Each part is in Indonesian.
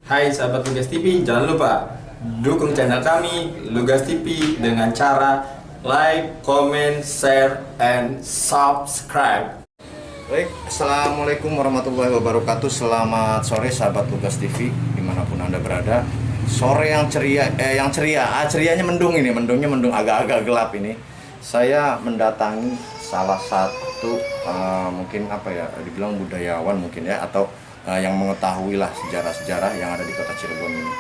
Hai sahabat Lugas TV, jangan lupa dukung channel kami Lugas TV dengan cara like, comment, share, and subscribe. Baik, assalamualaikum warahmatullahi wabarakatuh. Selamat sore sahabat Lugas TV dimanapun anda berada. Sore yang ceria, cerianya mendung ini, mendung agak-agak gelap ini. Saya mendatangi salah satu mungkin apa ya, dibilang budayawan mungkin ya, atau yang mengetahui lah sejarah-sejarah yang ada di kota Cilegon ini.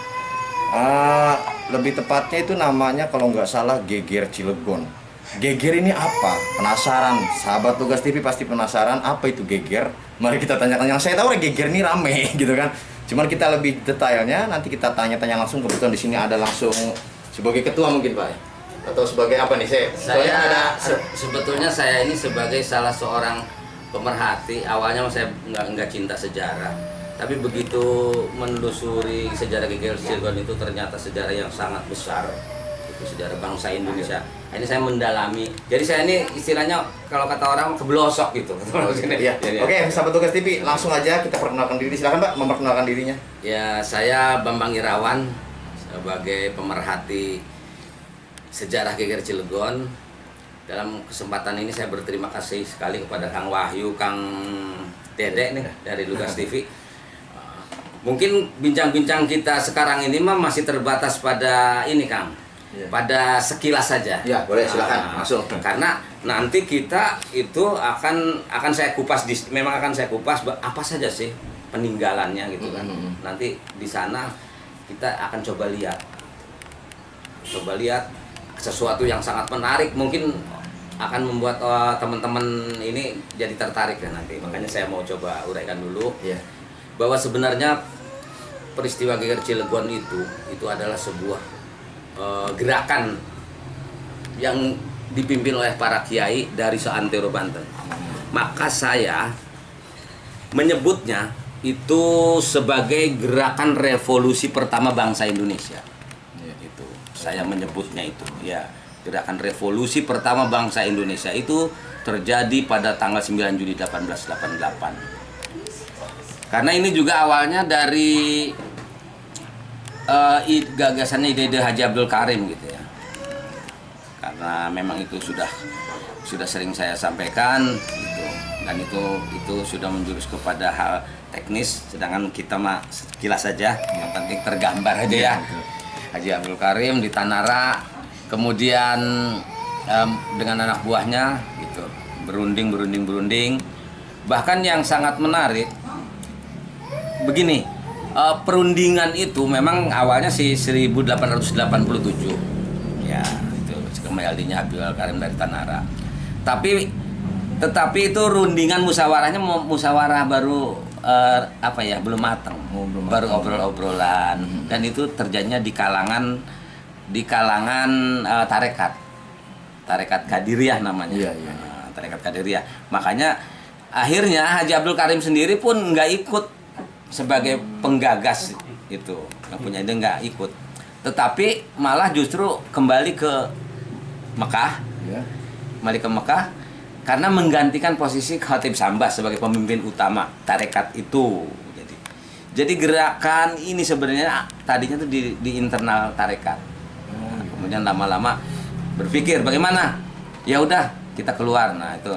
Lebih tepatnya itu namanya kalau nggak salah Geger Cilegon. Geger ini apa? Penasaran? Sahabat Lugas TV pasti penasaran apa itu Geger. Mari kita tanyakan. Yang saya tahu Geger ini rame gitu kan. Cuman kita lebih detailnya nanti kita tanya-tanya langsung. Kebetulan di sini ada langsung sebagai ketua mungkin Pak, atau sebagai apa nih? Sebetulnya saya ini sebagai salah seorang pemerhati. Awalnya saya nggak cinta sejarah, tapi begitu menelusuri sejarah Geger Cilegon itu ternyata sejarah yang sangat besar. Itu sejarah bangsa Indonesia. Ini saya mendalami. Jadi saya ini istilahnya kalau kata orang keblosok gitu. Iya. Oke, sahabat Lugas TV, langsung aja kita perkenalkan diri. Silakan Pak, memperkenalkan dirinya. Ya, saya Bambang Irawan sebagai pemerhati sejarah Geger Cilegon. Dalam kesempatan ini saya berterima kasih sekali kepada Kang Wahyu, Kang Dede nih dari Lugas TV. Mungkin bincang-bincang kita sekarang ini mah masih terbatas pada ini Kang, pada sekilas saja. Ya, boleh silakan langsung. Karena nanti kita itu akan saya kupas, memang akan saya kupas apa saja sih peninggalannya gitu kan. Nanti di sana kita akan coba lihat sesuatu yang sangat menarik, mungkin akan membuat teman-teman ini jadi tertarik ya nanti. Makanya saya mau coba uraikan dulu bahwa sebenarnya peristiwa Geger Cilegon itu adalah sebuah gerakan yang dipimpin oleh para kiai dari seantero Banten. Maka saya menyebutnya itu sebagai gerakan revolusi pertama bangsa Indonesia. Itu saya menyebutnya itu ya. Gerakan revolusi pertama bangsa Indonesia itu terjadi pada tanggal 9 Juli 1888. Karena ini juga awalnya dari gagasannya ide Haji Abdul Karim gitu ya. Karena memang itu sudah sering saya sampaikan gitu. Dan itu sudah menjurus kepada hal teknis, sedangkan kita mah sekilas saja, yang penting tergambar aja ya. Haji Abdul Karim di Tanara, kemudian dengan anak buahnya gitu, berunding. Bahkan yang sangat menarik begini, perundingan itu memang awalnya 1887 ya, itu kembalinya Abdul Karim dari Tanara. Tetapi itu rundingan musyawarah baru belum matang, baru obrol-obrolan, dan itu terjadinya di kalangan tarekat Qadiriyah namanya. Tarekat Qadiriyah. Makanya akhirnya Haji Abdul Karim sendiri pun nggak ikut sebagai penggagas itu, yang punya ide nggak ikut. Tetapi malah justru kembali ke Mekah, karena menggantikan posisi Khatib Sambas sebagai pemimpin utama tarekat itu. Jadi gerakan ini sebenarnya tadinya tuh di internal tarekat. Kemudian lama-lama berpikir bagaimana, ya udah kita keluar. Nah itu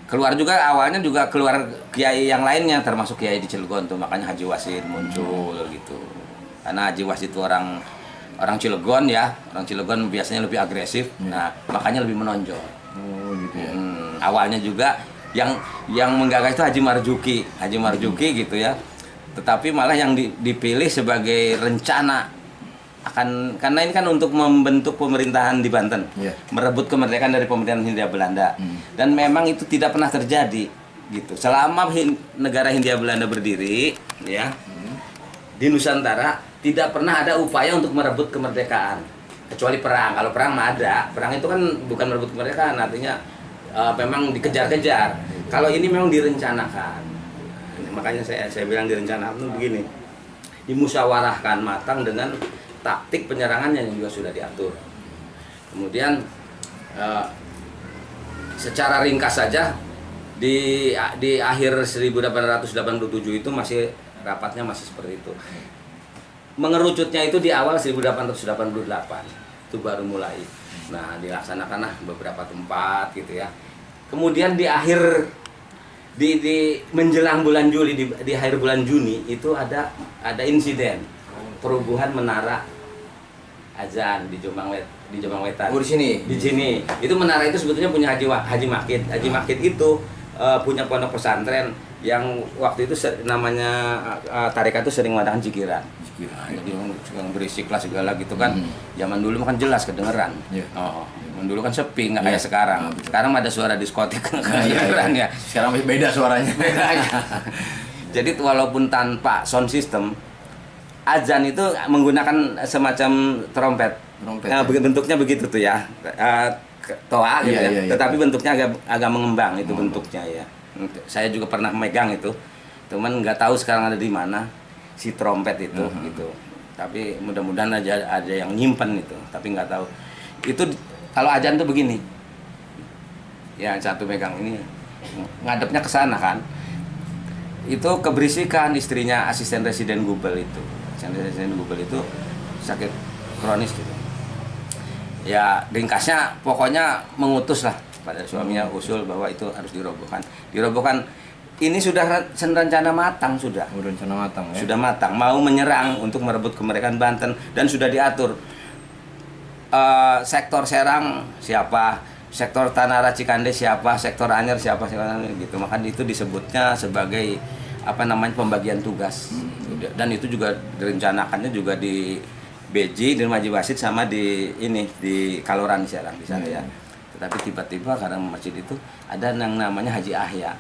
keluar juga, awalnya juga keluar kiai yang lainnya, termasuk kiai di Cilegon tuh, makanya Haji Wasid muncul gitu. Karena Haji Wasid itu orang Cilegon ya, orang Cilegon biasanya lebih agresif, nah makanya lebih menonjol. Awalnya juga yang menggagas itu Haji Marzuki gitu ya. Tetapi malah yang dipilih sebagai rencana karena ini kan untuk membentuk pemerintahan di Banten, merebut kemerdekaan dari pemerintahan Hindia Belanda, dan memang itu tidak pernah terjadi gitu selama negara Hindia Belanda berdiri ya. Di Nusantara tidak pernah ada upaya untuk merebut kemerdekaan kecuali perang. Kalau perang mah ada, perang itu kan bukan merebut kemerdekaan, artinya memang dikejar-kejar. Kalau ini memang direncanakan, makanya saya bilang direncanakan itu begini, dimusyawarahkan matang dengan taktik penyerangannya yang juga sudah diatur. Kemudian secara ringkas saja di akhir 1887 itu masih rapatnya masih seperti itu. Mengerucutnya itu di awal 1888 itu baru mulai. Nah, dilaksanakanlah beberapa tempat gitu ya. Kemudian di akhir di menjelang bulan Juli, di akhir bulan Juni itu ada insiden perubuhan menara azan di Jombang Wetan. Oh, di sini. Di sini. Itu menara itu sebetulnya punya Haji Makid. Haji Makid itu punya pondok pesantren yang waktu itu namanya tarekat itu sering mengadakan zikiran. Jadi yang berisik lah segala gitu kan. Zaman dulu kan jelas kedengeran. Yeah. Zaman dulu kan sepi, nggak kayak sekarang. Sekarang ada suara diskotik kedengeran ya. Sekarang masih beda suaranya. Jadi walaupun tanpa sound system, azan itu menggunakan semacam trompet. Nah, bentuknya begitu tuh ya. Toa gitu ya. Tetapi bentuknya agak mengembang itu bentuknya ya. Saya juga pernah memegang itu. Cuman nggak tahu sekarang ada di mana si trompet itu gitu. Tapi mudah-mudahan ada yang nyimpen itu, tapi nggak tahu. Itu kalau azan tuh begini. Ya, satu megang ini ngadepnya ke sana kan. Itu keberisikan istrinya asisten residen Gubel itu. Asisten residen Gubel itu sakit kronis gitu. Ya, ringkasnya pokoknya mengutus lah pada suaminya usul bahwa itu harus dirobohkan. Ini sudah rencana matang sudah. Rencana matang ya. Sudah matang, mau menyerang untuk merebut kemerdekaan Banten dan sudah diatur. Sektor Serang siapa, sektor Tanara Cikande siapa, sektor Anyer siapa gitu. Maka itu disebutnya sebagai pembagian tugas. Dan itu juga direncanakannya juga di Beji, di Maji Wasit sama di Kaloran Serang di sana ya. Tetapi tiba-tiba karena masjid itu ada yang namanya Haji Ahya.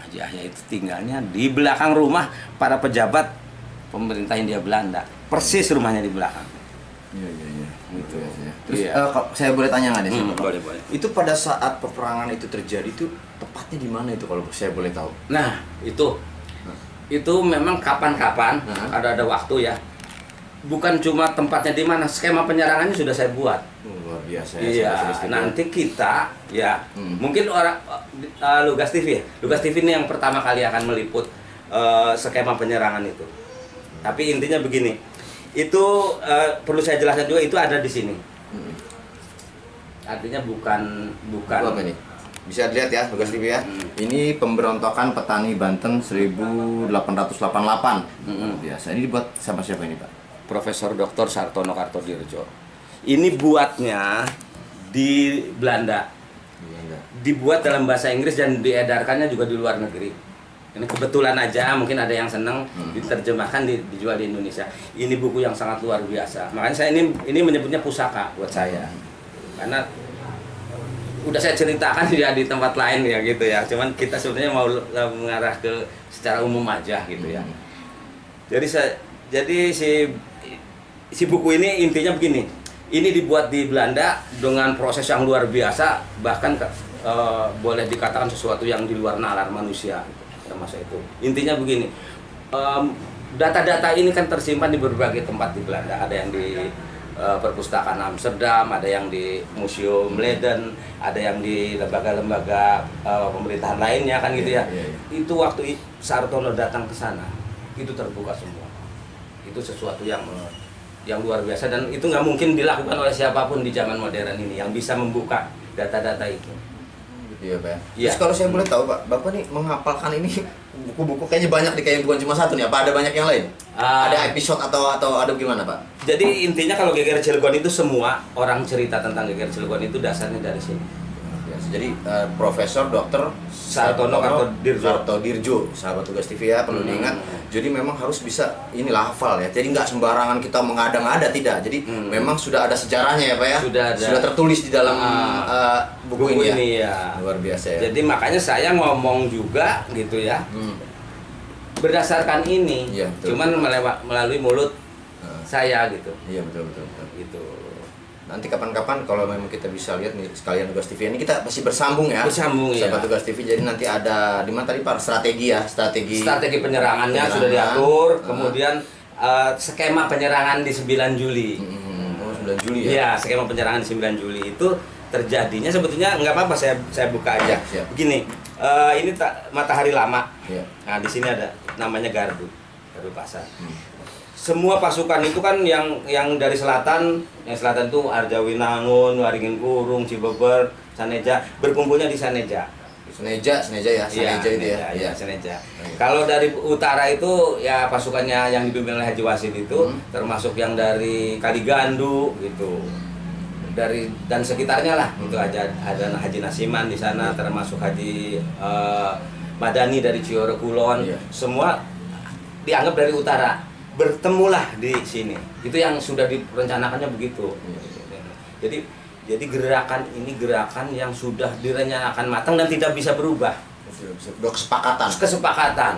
Haji Ahya itu tinggalnya di belakang rumah para pejabat pemerintah Hindia Belanda. Persis rumahnya di belakang. Iya. Gitu. Terus saya boleh tanya nggak nih? Boleh. Itu pada saat peperangan itu terjadi itu tepatnya di mana itu kalau saya boleh tahu? Nah, itu memang kapan-kapan ada waktu ya. Bukan cuma tempatnya di mana, skema penyerangannya sudah saya buat. Luar biasa ya. Iya, nanti kita ya mungkin orang Lugas TV ya. Lugas TV ini yang pertama kali akan meliput skema penyerangan itu. Tapi intinya begini. Itu perlu saya jelaskan juga, itu ada di sini. Artinya bukan apa ini? Bisa dilihat ya, Lugas TV ya. Ini pemberontakan petani Banten 1888. Biasa. Ini dibuat sama siapa ini, Pak? Profesor Dr. Sartono Kartodirjo. Ini buatnya di Belanda. Dibuat dalam bahasa Inggris dan diedarkannya juga di luar negeri. Ini kebetulan aja, mungkin ada yang senang diterjemahkan dijual di Indonesia. Ini buku yang sangat luar biasa. Makanya saya ini menyebutnya pusaka buat saya. Karena udah saya ceritakan ya di tempat lain ya gitu ya. Cuman kita sebenarnya mau mengarah ke secara umum aja gitu ya. Jadi si buku ini intinya begini. Ini dibuat di Belanda dengan proses yang luar biasa, bahkan boleh dikatakan sesuatu yang di luar nalar manusia pada masa itu. Intinya begini. Data-data ini kan tersimpan di berbagai tempat di Belanda. Ada yang di perpustakaan Amsterdam, ada yang di Museum Leiden, ada yang di lembaga-lembaga pemerintahan lainnya kan gitu ya. Itu waktu Sartono datang ke sana, itu terbuka semua. Itu sesuatu yang luar biasa dan itu nggak mungkin dilakukan oleh siapapun di zaman modern ini yang bisa membuka data-data itu. Iya, Pak. Ya. Terus kalau saya boleh tahu, Pak, Bapak nih menghafalkan ini buku-buku kayaknya banyak nih, kayaknya bukan cuma satu nih. Apa ada banyak yang lain? Ada episode atau ada gimana, Pak? Jadi intinya kalau Geger Cilegon itu semua orang cerita tentang Geger Cilegon itu dasarnya dari sini. Jadi Profesor Dr. Sartono Kartodirjo, sahabat Tugas TV ya, perlu diingat. Jadi memang harus bisa inilah hafal ya. Jadi nggak sembarangan kita mengada-ngada, tidak. Jadi memang sudah ada sejarahnya ya, Pak ya. Sudah tertulis di dalam buku ini ya. Luar biasa ya. Jadi makanya saya ngomong juga gitu ya. Berdasarkan ini, ya, cuman melalui mulut saya gitu. Iya, betul. Gitu. Nanti kapan-kapan kalau memang kita bisa lihat nih sekalian Tugas TV ini kita masih bersambung ya. Bersambung ya. Sahabat Tugas TV. Jadi nanti ada di mana tadi Pak, strategi penyerangannya sudah diatur, kemudian skema penyerangan di 9 Juli. 9 Juli ya. Iya, skema penyerangan di 9 Juli itu terjadinya sebetulnya nggak apa-apa, saya buka aja. Siap. Begini, ini matahari lama. Iya. Nah, di sini ada namanya gardu. kebebasan. Semua pasukan itu kan yang dari selatan, yang selatan itu Arjawinangun, Waringin Kurung, Cibeber, Saneja, berkumpulnya di Saneja. Seneja ya, Iya, Seneja itu ya. Iya, Saneja. Kalau dari utara itu ya pasukannya yang dipimpin oleh Haji Wasid itu, termasuk yang dari Kaligandu gitu. Dan sekitarnya lah, itu ada Haji Nasiman di sana, termasuk Haji Madani dari Cioro Kulon, semua dianggap dari utara. Bertemulah di sini. Itu yang sudah direncanakannya begitu. Jadi gerakan ini gerakan yang sudah direncanakan matang dan tidak bisa berubah. Udah kesepakatan. Kesepakatan.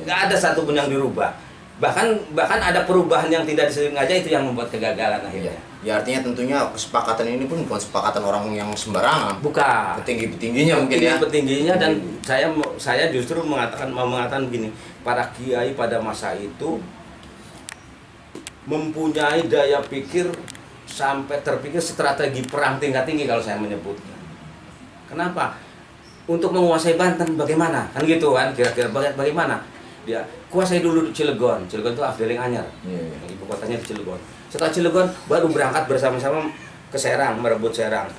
Nggak ada satupun yang dirubah. Bahkan ada perubahan yang tidak disengaja, itu yang membuat kegagalan akhirnya. Ya artinya tentunya kesepakatan ini pun bukan kesepakatan orang yang sembarangan. Bukan. Petinggi-petingginya mungkin ya. Petingginya, dan saya justru mau mengatakan begini, para kiai pada masa itu mempunyai daya pikir sampai terpikir strategi perang tingkat tinggi kalau saya menyebutnya. Kenapa? Untuk menguasai Banten bagaimana? Kan gitu kan, kira-kira bagaimana? Dia kuasai dulu Cilegon. Cilegon itu Afdeling Anyar. Ibu kotanya di Cilegon. Setelah Cilegon baru berangkat bersama-sama ke Serang, merebut Serang.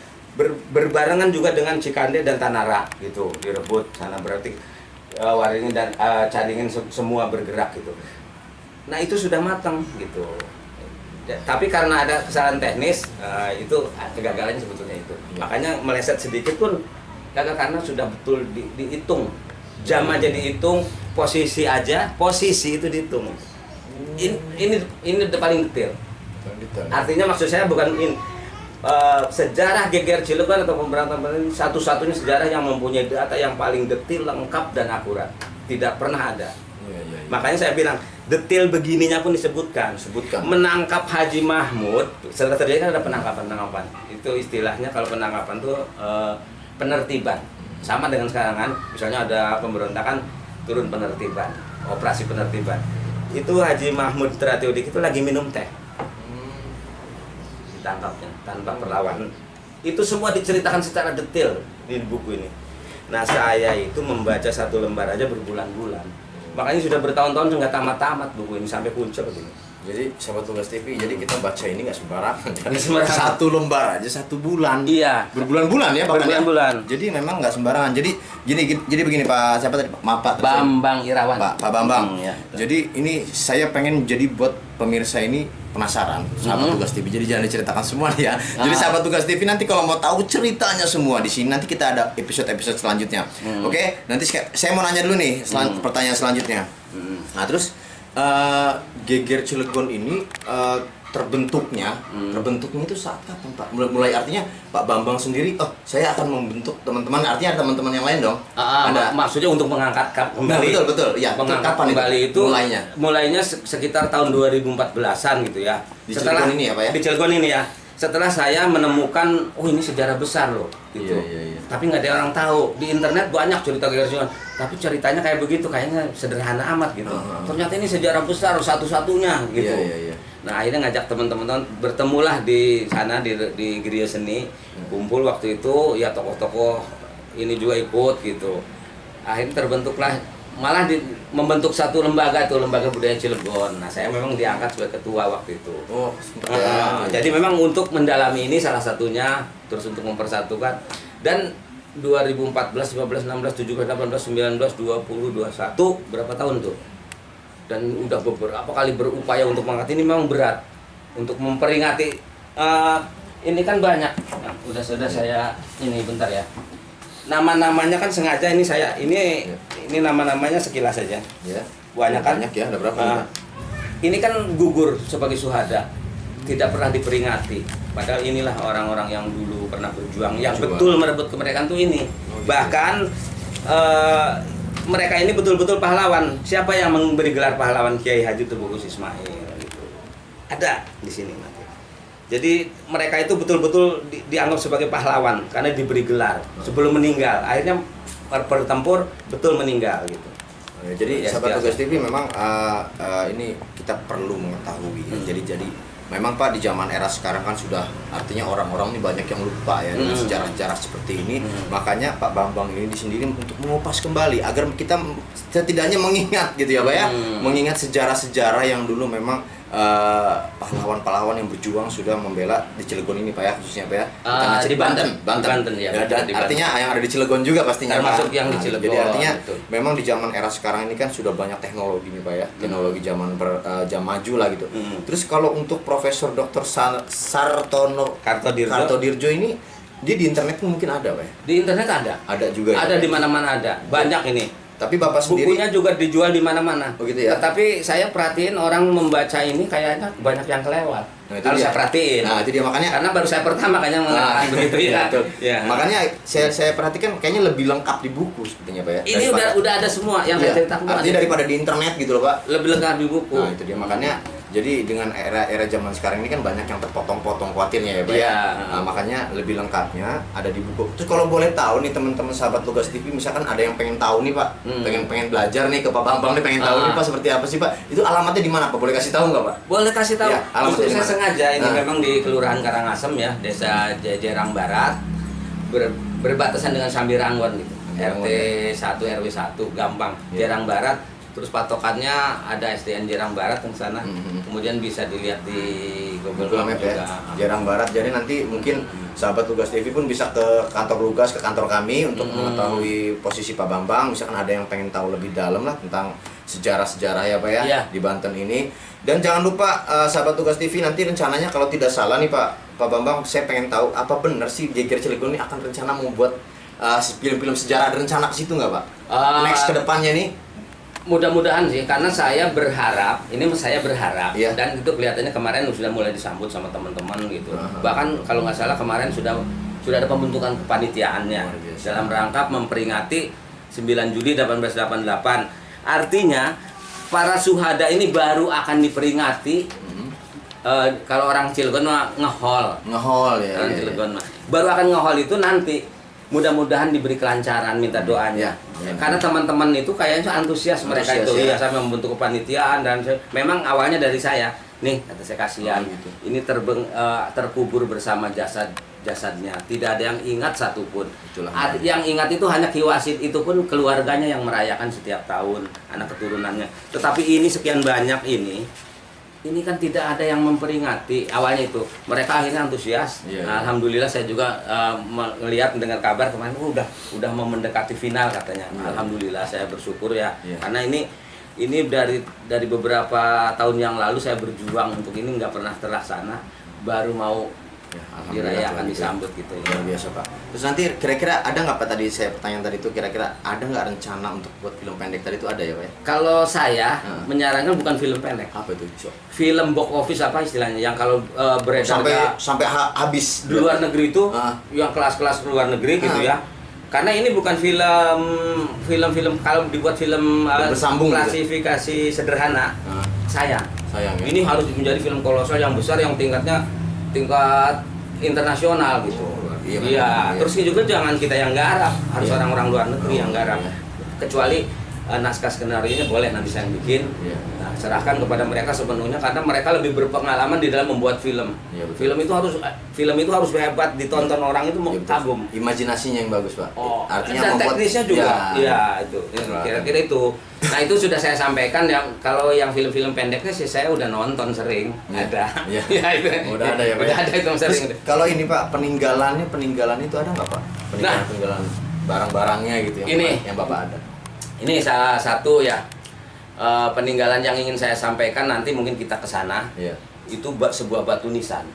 Berbarengan juga dengan Cikande dan Tanara gitu, direbut sana, berarti Waringin dan Cadingin semua bergerak gitu. Nah itu sudah matang gitu. Ya, tapi karena ada kesalahan teknis, itu kegagalannya sebetulnya itu. Makanya meleset sedikit pun gagal karena sudah betul dihitung. Jam aja dihitung, posisi itu dihitung. Ini paling detail. Artinya maksud saya bukan sejarah geger Cilegon atau pemberontakan ini satu-satunya sejarah yang mempunyai data yang paling detail, lengkap dan akurat. Tidak pernah ada. Makanya saya bilang detail begininya pun disebutkan. Menangkap Haji Mahmud, setelah terjadi kan ada penangkapan. Itu istilahnya kalau penangkapan itu penertiban. Sama dengan sekarang kan, misalnya ada pemberontakan, turun penertiban, operasi penertiban. Itu Haji Mahmud Tratiudik itu lagi minum teh. Ditangkapnya tanpa perlawanan. Itu semua diceritakan secara detail di buku ini. Nah, saya itu membaca satu lembar aja berbulan-bulan. Makanya sudah bertahun-tahun nggak tamat-tamat buku ini sampai puncak gini. Jadi sahabat Tugas TV, jadi kita baca ini nggak sembarangan. Sembarangan. Satu lembar aja 1 bulan. Iya. Berbulan-bulan ya bahkan. Berbulan-bulan. Jadi memang nggak sembarangan. Jadi begini Pak, siapa tadi? Pak Bambang Irawan. Pak Bambang. Ya. Jadi ini saya pengen jadi buat pemirsa ini penasaran sahabat Tugas TV. Jadi jangan diceritakan semua nih ya. Jadi sahabat Tugas TV nanti kalau mau tahu ceritanya semua di sini, nanti kita ada episode selanjutnya. Oke? Nanti saya mau nanya dulu nih pertanyaan selanjutnya. Nah, terus geger Cilegon ini terbentuknya itu saat kapan Pak? Mulai artinya Pak Bambang sendiri, saya akan membentuk teman-teman, artinya ada teman-teman yang lain dong? Ada. Maksudnya untuk mengangkat kembali. Nah, betul. Ya, mengangkat kapan kembali itu mulainya sekitar tahun 2014-an gitu ya. Di Cilegon ini ya Pak ya? Di Cilegon ini ya. Setelah saya menemukan, ini sejarah besar loh, gitu. Iya. Tapi nggak ada orang tahu. Di internet banyak cerita geger Cilegon, tapi ceritanya kayak begitu, kayaknya sederhana amat gitu. Ternyata ini sejarah besar satu-satunya gitu. Iya. Nah akhirnya ngajak teman-teman bertemulah di sana di Geria Seni, kumpul waktu itu ya tokoh-tokoh ini juga ikut gitu. Akhirnya terbentuklah malah membentuk satu lembaga tuh, Lembaga Budaya Cilegon. Nah saya memang diangkat sebagai ketua waktu itu. Jadi memang untuk mendalami ini salah satunya, terus untuk mempersatukan. Dan 2014, 15, 16, 17, 18, 19, 20, 21 berapa tahun tuh? Dan udah beberapa kali berupaya untuk mengangkat ini, memang berat untuk memperingati. Ini kan banyak. Nah, sudah saya ini bentar ya. Nama-namanya kan sengaja ini nama-namanya sekilas saja. Ya. Banyak kan? Ya, ada berapa? Ini kan gugur sebagai syuhada, tidak pernah diperingati. Padahal inilah orang-orang yang dulu pernah berjuang, yang betul merebut kemerdekaan tuh ini. Bahkan mereka ini betul-betul pahlawan. Siapa yang memberi gelar pahlawan? Kiai Haji Tubagus Ismail gitu. Ada di sini nanti. Jadi mereka itu betul-betul dianggap sebagai pahlawan karena diberi gelar sebelum meninggal. Akhirnya bertempur betul meninggal gitu. Jadi sahabat Tugas TV memang ini kita perlu mengetahui. Jadi memang Pak di zaman era sekarang kan sudah artinya orang-orang ini banyak yang lupa ya dengan sejarah-sejarah seperti ini. Makanya Pak Bambang ini sendiri untuk mengupas kembali agar kita setidaknya mengingat gitu ya Pak ya, mengingat sejarah-sejarah yang dulu memang pahlawan-pahlawan yang berjuang sudah membela di Cilegon ini Pak ya, khususnya Pak ya. Di Banten. Banten Ya, dan di artinya yang ada di Cilegon juga pastinya termasuk Pak. yang di Cilegon. Jadi artinya betul. memang di zaman era sekarang ini kan sudah banyak teknologi nih Pak ya, teknologi zaman jam maju lah gitu. Terus kalau untuk Profesor Dr. Sartono Kartodirjo ini dia di internet pun mungkin ada Pak ya? Di internet ada. Ada juga Ada ya? di mana-mana ada. Banyak ini. Tapi Bapak sendiri Bukunya juga dijual di mana-mana. Oh gitu ya? Tetapi saya perhatiin orang membaca ini kayaknya banyak yang kelewat. Nah, itu Kalau dia. saya perhatiin. Nah, itu dia makanya Karena baru saya pertama kayaknya mengatakan begitu ya. betul. Ya. Makanya saya perhatikan kayaknya lebih lengkap di buku sepertinya Pak ya. Ini udah ada semua yang Iya, saya ceritakan. artinya daripada di internet gitu loh Pak. lebih lengkap di buku. Nah itu dia makanya jadi dengan era zaman sekarang ini kan banyak yang terpotong-potong khawatirnya ya Pak Iya. ya. Nah, makanya lebih lengkapnya ada di buku. Terus kalau boleh tahu nih teman-teman sahabat Lugas TV misalkan ada yang pengen tahu nih Pak, pengen belajar nih ke Pak Bambang nih pengen tahu nih Pak seperti apa sih Pak? Itu alamatnya di mana Pak? Boleh kasih tahu nggak Pak? Boleh kasih tahu. Ya, alamatnya Itu di saya mana? sengaja ini Nah. memang di Kelurahan Karangasem ya, Desa Jejerang Barat, berbatasan dengan Sambirangon gitu. Sambirangon, RT 1 RW 1 gampang. Ya. Jerang Barat. Terus patokannya ada SDN Jerang Barat ke sana. Kemudian bisa dilihat di Google Google Map Map juga. ya, Jarang Barat. Jadi nanti mungkin sahabat Lugas TV pun bisa ke kantor Lugas, ke kantor kami untuk mengetahui posisi Pak Bambang. Misalkan ada yang pengen tahu lebih dalam lah tentang sejarah-sejarah ya Pak ya, Iya. di Banten ini. Dan jangan lupa sahabat Lugas TV nanti rencananya kalau tidak salah nih Pak Bambang, saya pengen tahu apa benar sih Geger Cilegon ini akan rencana membuat film-film sejarah, ada rencana ke situ nggak Pak? Next ke depannya nih. Mudah-mudahan sih, karena saya berharap, Iya. dan itu kelihatannya kemarin sudah mulai disambut sama teman-teman gitu. Bahkan kalau nggak salah kemarin sudah ada pembentukan kepanitiaannya Luar biasa. dalam rangka memperingati 9 Juli 1888. Artinya para syuhada ini baru akan diperingati. Kalau orang Cilegon mah ngehol. Ngehol ya. Orang iya, Cilegon mah baru akan ngehol itu nanti. Mudah-mudahan diberi kelancaran, minta doanya. Ya. Karena teman-teman itu kayaknya antusias mereka Antusias, itu. ya. Iya, saya membentuk kepanitiaan dan memang awalnya dari saya. Nih, kata saya kasihan. Oh, gitu. Ini terkubur bersama jasadnya. Tidak ada yang ingat satupun. Itulah. Yang ingat itu hanya Ki Wasit, itu pun keluarganya yang merayakan setiap tahun, anak keturunannya. Tetapi ini sekian banyak ini kan tidak ada yang memperingati. Awalnya itu mereka akhirnya antusias. Iya, Nah, iya. alhamdulillah saya juga melihat mendengar kabar kemarin udah mau mendekati final katanya. Iya. Alhamdulillah saya bersyukur ya. Iya. Karena ini dari beberapa tahun yang lalu saya berjuang untuk ini nggak pernah terlaksana. Baru mau Ya, alhamdulillah dirayakan kalau gitu. disambut gitu ya. Luar biasa Pak. Terus nanti kira-kira ada nggak Pak tadi saya pertanyaan tadi itu kira-kira ada nggak rencana untuk buat film pendek tadi itu ada ya Pak ya? Kalau saya menyarankan bukan film pendek. Apa itu? So? Film box office apa istilahnya yang kalau beredar Sampai habis di luar negeri itu Ah. yang kelas-kelas luar negeri gitu ya, karena ini bukan film kalau dibuat film Bersambung gitu. klasifikasi sederhana Ah. sayang Sayang ya. ini harus menjadi film kolosal yang besar yang tingkat internasional gitu. Iya, Iya, iya. terus juga jangan kita yang garap, harus Iya. orang-orang luar negeri yang garap. Iya. Kecuali naskah skenario-nya boleh nanti saya yang bikin. Iya. Nah, serahkan kepada mereka sepenuhnya karena mereka lebih berpengalaman di dalam membuat film. Iya, betul. Film itu harus hebat, ditonton orang itu mau Iya, betul. kagum. Imajinasinya yang bagus Pak. Oh, Artinya dan membuat teknisnya juga. Ya. Iya, itu. Kira-kira itu. Nah, itu sudah saya sampaikan ya. Kalau yang film-film pendeknya sih saya udah nonton sering. Iya. Ada. Iya. Ya, itu. Udah ada ya Pak. Udah ada itu Terus sering. kalau ini Pak peninggalan itu ada nggak Pak? Peninggalan barang-barangnya gitu yang Bapak ada. Ini salah satu ya peninggalan yang ingin saya sampaikan nanti mungkin kita ke sana. Iya. Itu sebuah batu nisan.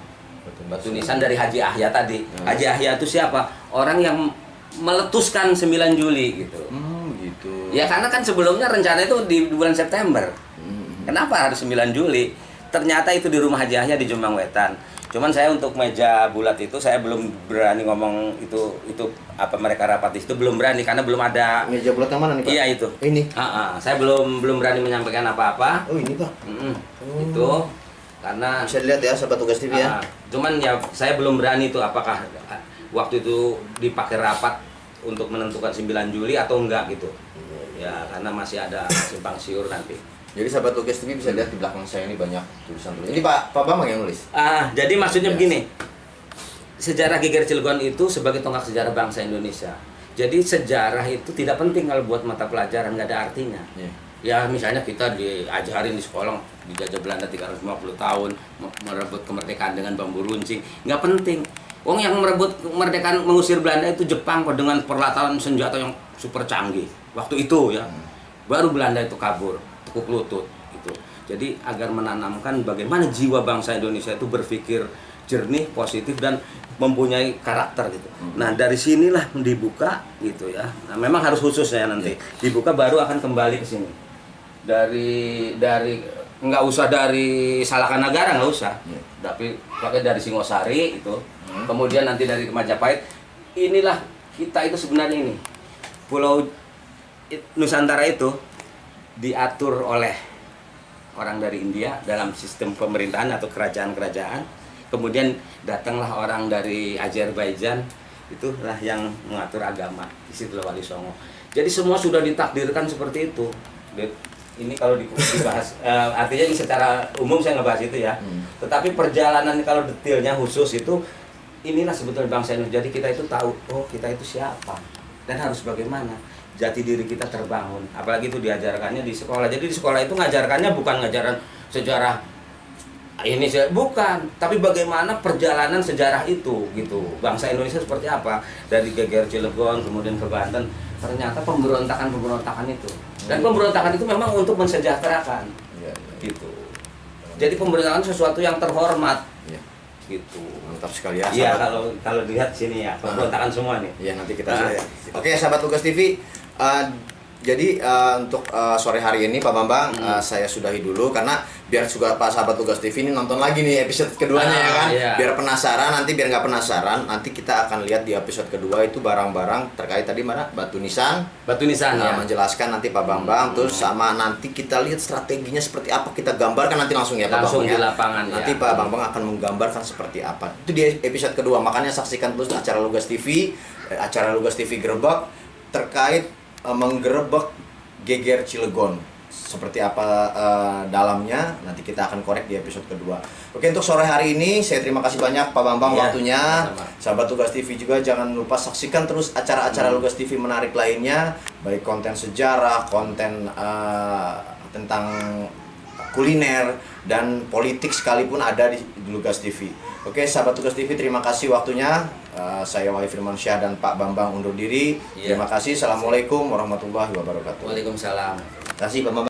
Batu nisan dari Haji Ahya tadi. Haji Ahya itu siapa? Orang yang meletuskan 9 Juli gitu. Gitu. Ya karena kan sebelumnya rencana itu di bulan September. Kenapa harus 9 Juli? Ternyata itu di rumah Haji Ahya di Jombang Wetan. Cuman saya untuk meja bulat itu saya belum berani ngomong itu apa mereka rapat di situ belum berani karena belum ada. Meja bulat yang mana nih Pak? Iya itu. Ini. Saya belum berani menyampaikan apa-apa. Oh ini Pak. Itu karena Bisa dilihat ya sahabat Tugas TV ya. cuman ya saya belum berani itu apakah waktu itu dipakai rapat untuk menentukan 9 Juli atau enggak gitu. Ya karena masih ada simpang siur nanti. Jadi sahabat Lugas TV bisa lihat di belakang saya ini banyak tulisan-tulisan. Ini Pak Bambang yang nulis. Jadi maksudnya Yes. begini, sejarah Geger Cilegon itu sebagai tonggak sejarah bangsa Indonesia. Jadi sejarah itu tidak penting kalau buat mata pelajaran, nggak ada artinya. Iya. Ya misalnya kita diajarin di sekolah dijajah Belanda 350 tahun, merebut kemerdekaan dengan bambu runcing, nggak penting. Wong yang merebut kemerdekaan mengusir Belanda itu Jepang dengan peralatan senjata yang super canggih. Waktu itu ya, baru Belanda itu kabur, tekuk lutut gitu. Jadi agar menanamkan bagaimana jiwa bangsa Indonesia itu berpikir jernih, positif dan mempunyai karakter gitu. Nah dari sinilah dibuka gitu ya. Nah memang harus khusus ya nanti dibuka baru akan kembali ke sini. Dari nggak usah dari Salakan Negara, nggak usah. Tapi pakai dari Singosari itu. Kemudian nanti dari Majapahit. Inilah kita itu sebenarnya ini Pulau Nusantara itu diatur oleh orang dari India dalam sistem pemerintahan atau kerajaan-kerajaan. Kemudian datanglah orang dari Azerbaijan, itulah yang mengatur agama. Disitulah Wali Songo. Jadi semua sudah ditakdirkan seperti itu. Ini kalau dibahas, artinya ini secara umum saya ngebahas itu ya. Tetapi perjalanan kalau detailnya khusus itu, inilah sebetulnya bangsa Indonesia. Jadi kita itu tahu, oh kita itu siapa dan harus bagaimana. Jati diri kita terbangun. Apalagi itu diajarkannya di sekolah. Jadi di sekolah itu ngajarkannya bukan ngajaran sejarah ini bukan, tapi bagaimana perjalanan sejarah itu gitu. Bangsa Indonesia seperti apa dari Geger Cilegon kemudian ke Banten. Ternyata pemberontakan itu. Dan pemberontakan itu memang untuk mensejahterakan. Iya. Gitu. Jadi pemberontakan sesuatu yang terhormat. Iya. Gitu. Mantap sekali ya. Iya, sahabat. kalau dilihat sini ya, pemberontakan semua nih. Iya, nanti kita lihat. Oke, sahabat Lugas TV. Jadi untuk sore hari ini Pak Bambang saya sudahi dulu karena biar juga Pak sahabat Lugas TV ini nonton lagi nih episode keduanya ya kan. Iya. Biar penasaran, nanti biar nggak penasaran, nanti kita akan lihat di episode kedua itu barang-barang terkait tadi mana batu nisan. Batu nisan ya. Menjelaskan nanti Pak Bambang, terus sama nanti kita lihat strateginya seperti apa, kita gambarkan nanti langsung ya Pak Langsung Bambang di ya. lapangan Nanti ya. Pak Bambang akan menggambarkan seperti apa. Itu di episode kedua, makanya saksikan terus acara Lugas TV, acara Lugas TV Gerebek terkait menggerebek Geger Cilegon. Seperti apa dalamnya nanti kita akan korek di episode kedua. Oke, untuk sore hari ini saya terima kasih banyak Pak Bambang Iya, waktunya. sama-sama. Sahabat Lugas TV juga jangan lupa saksikan terus acara-acara Lugas TV menarik lainnya, baik konten sejarah, konten tentang kuliner dan politik sekalipun ada di Lugas TV. Oke, sahabat Lugas TV, terima kasih waktunya. Saya Wahyu Firmansyah dan Pak Bambang undur diri. Iya. Terima kasih. Assalamualaikum warahmatullahi wabarakatuh. Waalaikumsalam. Terima kasih Pak Bambang.